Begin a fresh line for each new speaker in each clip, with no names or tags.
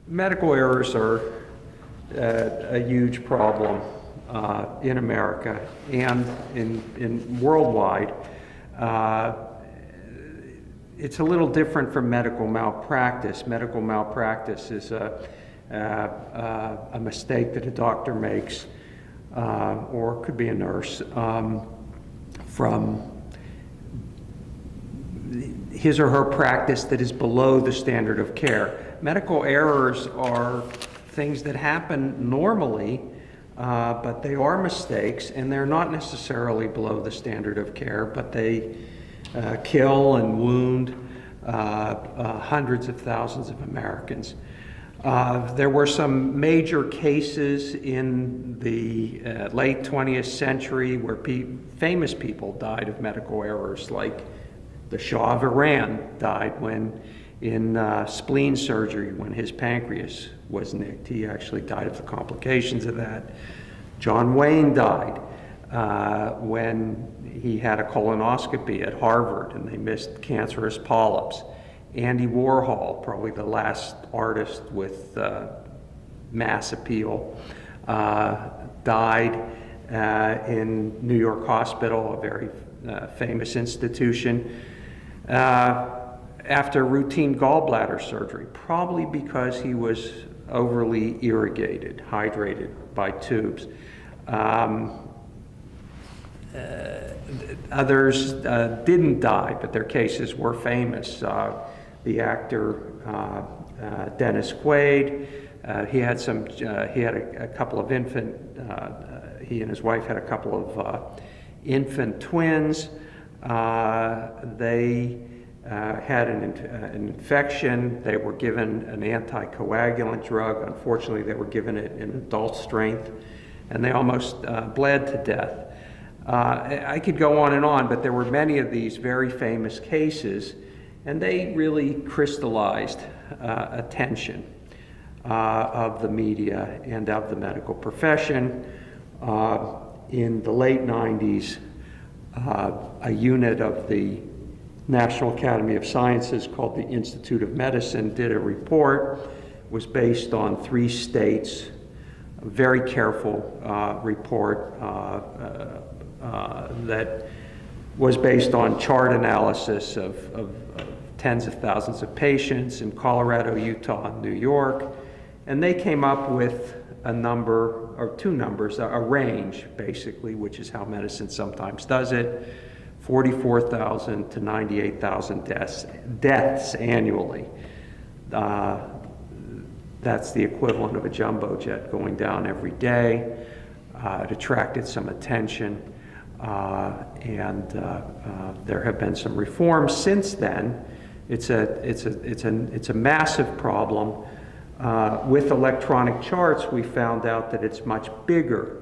Medical errors are a huge problem in America and in worldwide. It's a little different from medical malpractice. Medical malpractice is a mistake that a doctor makes, or it could be a nurse, from his or her practice that is below the standard of care. Medical errors are things that happen normally, but they are mistakes, and they're not necessarily below the standard of care, but they kill and wound hundreds of thousands of Americans. There were some major cases in the late 20th century where famous people died of medical errors, like the Shah of Iran died in spleen surgery when his pancreas was nicked. He actually died of the complications of that. John Wayne died when he had a colonoscopy at Harvard and they missed cancerous polyps. Andy Warhol, probably the last artist with mass appeal, died in New York Hospital, a very famous institution, after routine gallbladder surgery, probably because he was overly irrigated, hydrated by tubes. Others didn't die, but their cases were famous. The actor Dennis Quaid, he had a couple of he and his wife had a couple of infant twins. They had an infection. They were given an anticoagulant drug. Unfortunately, they were given it in adult strength, and they almost bled to death. I could go on, but there were many of these very famous cases, and they really crystallized attention of the media and of the medical profession. In the late 90s, a unit of the National Academy of Sciences called the Institute of Medicine did a report. It was based on 3 states, a very careful report that was based on chart analysis of tens of thousands of patients in Colorado, Utah, and New York. And they came up with a number, or 2 numbers, a range, basically, which is how medicine sometimes does it, 44,000 to 98,000 deaths annually. That's the equivalent of a jumbo jet going down every day. It attracted some attention, and there have been some reforms since then. It's a massive problem. With electronic charts, we found out that it's much bigger.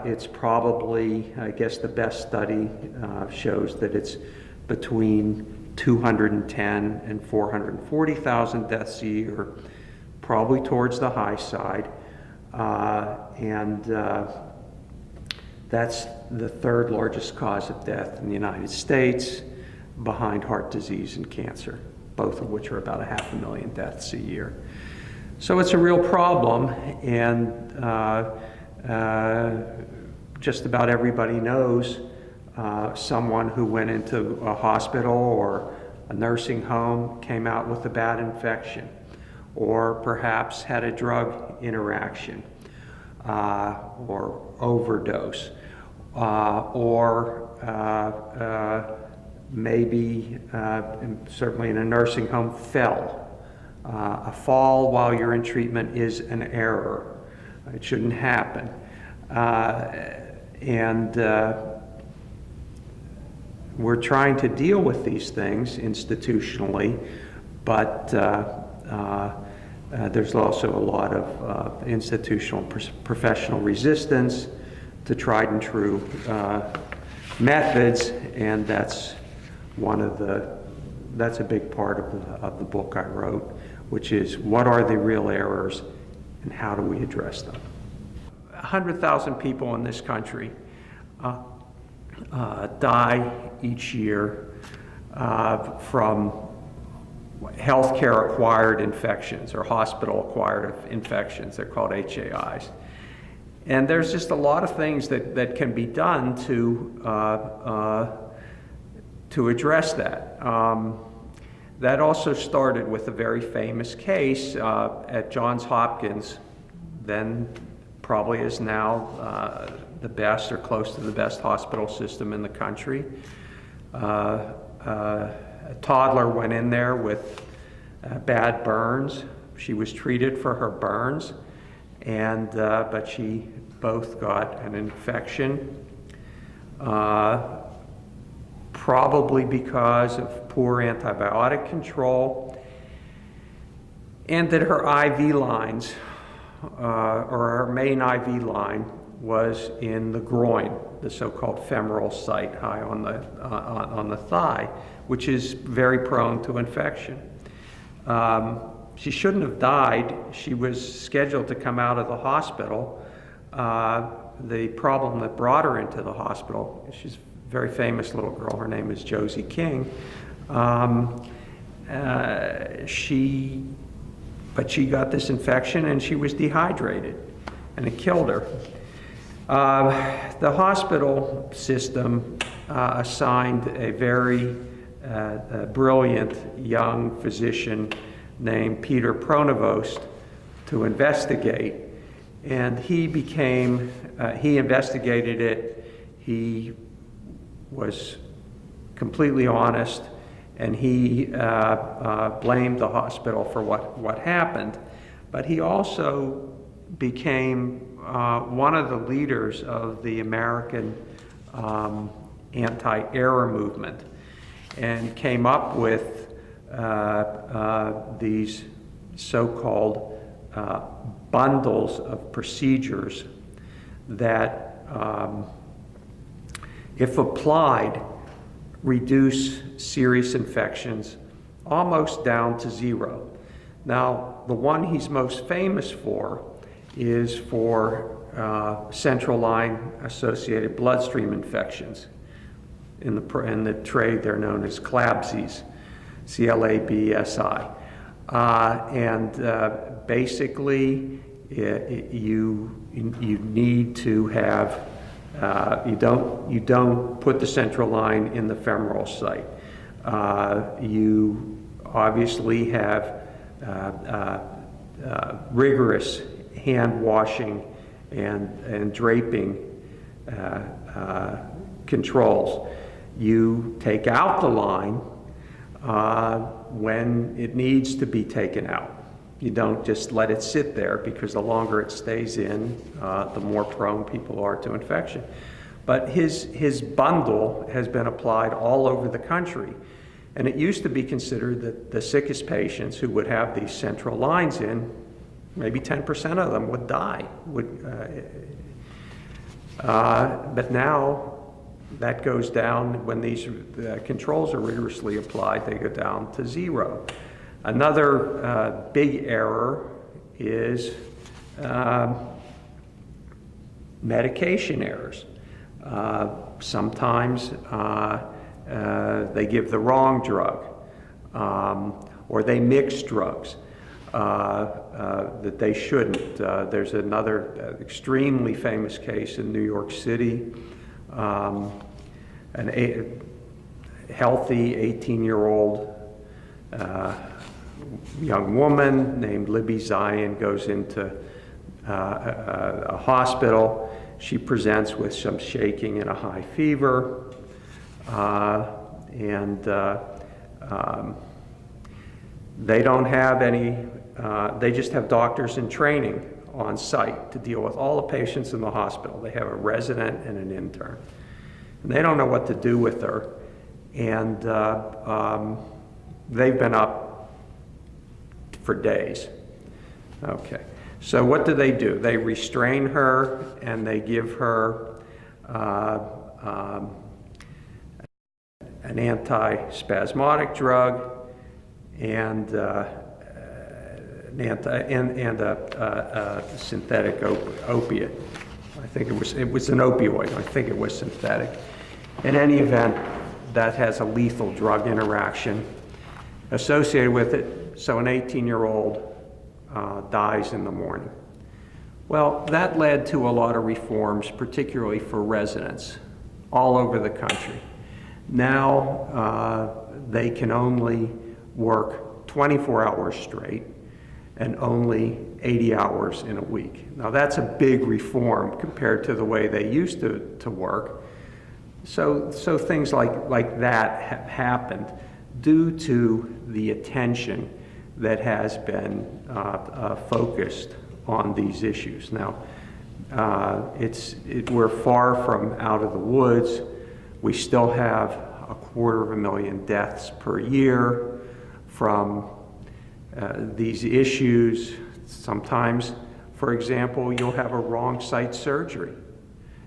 It's probably, I guess the best study shows that it's between 210 and 440,000 deaths a year, probably towards the high side. And that's the 3rd largest cause of death in the United States, behind heart disease and cancer, both of which are about 500,000 deaths a year. So it's a real problem, and just about everybody knows someone who went into a hospital or a nursing home, came out with a bad infection, or perhaps had a drug interaction, or overdose, or maybe, certainly in a nursing home, fell. A fall while you're in treatment is an error. It shouldn't happen. We're trying to deal with these things institutionally, but there's also a lot of institutional professional resistance to tried and true methods, and that's that's a big part of the book I wrote, which is what are the real errors and how do we address them. 100,000 people in this country die each year from healthcare acquired infections or hospital acquired infections. They're called HAIs. And there's just a lot of things that can be done to address that. That also started with a very famous case at Johns Hopkins, then probably is now the best or close to the best hospital system in the country. A toddler went in there with bad burns. She was treated for her burns, and but she both got an infection, probably because of poor antibiotic control, and that her IV lines, or her main IV line, was in the groin, the so-called femoral site high on the thigh, which is very prone to infection. She shouldn't have died. She was scheduled to come out of the hospital. The problem that brought her into the hospital, she's a very famous little girl, her name is Josie King, but she got this infection and she was dehydrated and it killed her. The hospital system assigned a very brilliant young physician named Peter Pronovost to investigate, and he investigated it. He was completely honest, and he blamed the hospital for what happened, but he also became one of the leaders of the American anti-error movement, and came up with these so-called bundles of procedures that, if applied, reduce serious infections almost down to zero. Now, the one he's most famous for is for central line associated bloodstream infections. In the trade, they're known as CLABSIs, C-L-A-B-S-I. Basically, you need to have, you don't put the central line in the femoral site. You obviously have rigorous hand washing and draping controls. You take out the line when it needs to be taken out. You don't just let it sit there, because the longer it stays in, the more prone people are to infection. But his bundle has been applied all over the country. And it used to be considered that the sickest patients who would have these central lines in, maybe 10% of them would die. But now that goes down, when these controls are rigorously applied, they go down to zero. Another big error is medication errors. Sometimes they give the wrong drug, or they mix drugs that they shouldn't. There's another extremely famous case in New York City. A healthy 18-year-old young woman named Libby Zion goes into a hospital. She presents with some shaking and a high fever, they don't have any, they just have doctors in training on site to deal with all the patients in the hospital. They have a resident and an intern. And they don't know what to do with her. And they've been up for days. Okay, so what do? They restrain her and they give her an antispasmodic drug and a synthetic opiate. I think it was an opioid. I think it was synthetic. In any event, that has a lethal drug interaction. associated with it, so an 18-year-old dies in the morning. Well, that led to a lot of reforms, particularly for residents all over the country. Now they can only work 24 hours straight and only 80 hours in a week. Now that's a big reform compared to the way they used to work. So things like that have happened due to the attention that has been focused on these issues. Now, we're far from out of the woods. We still have 250,000 deaths per year from these issues. Sometimes, for example, you'll have a wrong site surgery.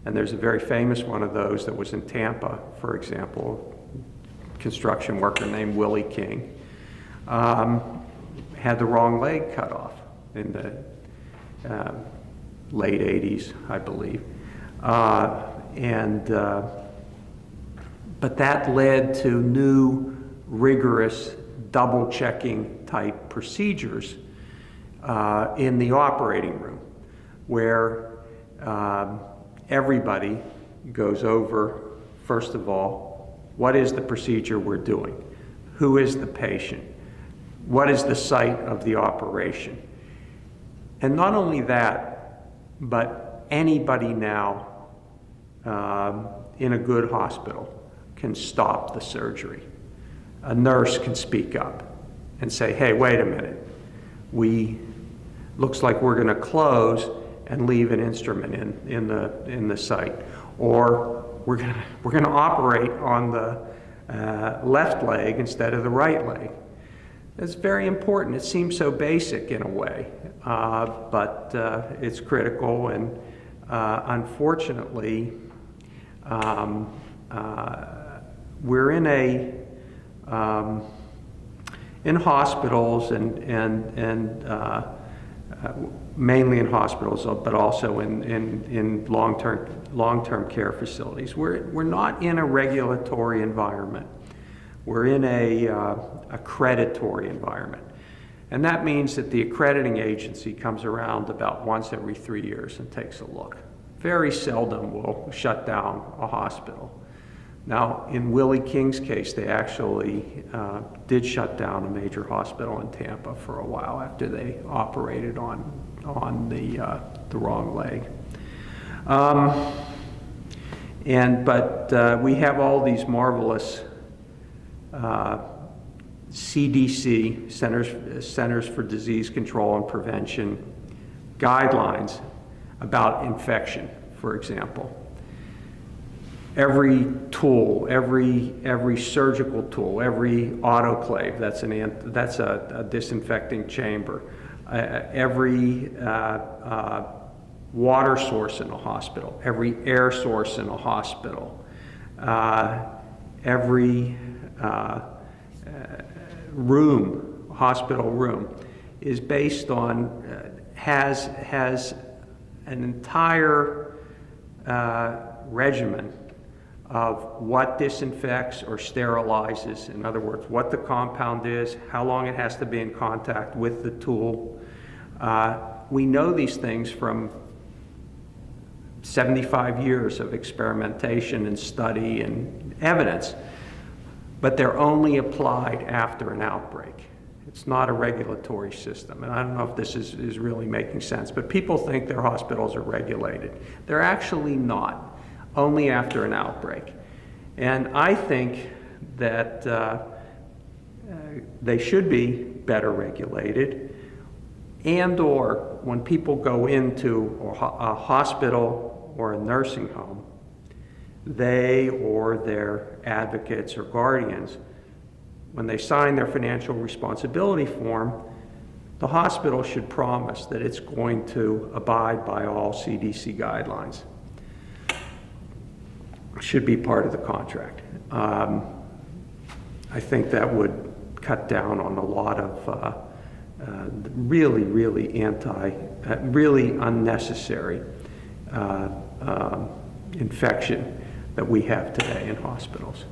And there's a very famous one of those that was in Tampa, for example, construction worker named Willie King, had the wrong leg cut off in the late 80s, I believe. But that led to new rigorous double-checking type procedures in the operating room, where everybody goes over, first of all, what is the procedure we're doing? Who is the patient? What is the site of the operation? And not only that, but anybody now in a good hospital can stop the surgery. A nurse can speak up and say, hey, wait a minute. Looks like we're going to close and leave an instrument in the site, or we're going to operate on the left leg instead of the right leg. It's very important. It seems so basic in a way, but it's critical, and unfortunately, we're in hospitals and mainly in hospitals, but also in long-term care facilities. We're not in a regulatory environment. We're in a accreditory environment. And that means that the accrediting agency comes around about once every 3 years and takes a look. Very seldom will shut down a hospital. Now, in Willie King's case, they actually did shut down a major hospital in Tampa for a while after they operated on the wrong leg. But we have all these marvelous CDC, Centers for Disease Control and Prevention, guidelines about infection, for example. Every tool, every surgical tool, every autoclave, that's a disinfecting chamber, every water source in a hospital, every air source in a hospital, every hospital room is based on, has an entire regimen of what disinfects or sterilizes. In other words, what the compound is, how long it has to be in contact with the tool. We know these things from 75 years of experimentation and study and evidence, but they're only applied after an outbreak. It's not a regulatory system, and I don't know if this is really making sense, but people think their hospitals are regulated. They're actually not, only after an outbreak. And I think that they should be better regulated, and or when people go into a hospital or a nursing home, they or their advocates or guardians, when they sign their financial responsibility form, the hospital should promise that it's going to abide by all CDC guidelines. Should be part of the contract. I think that would cut down on a lot of really unnecessary infection that we have today in hospitals.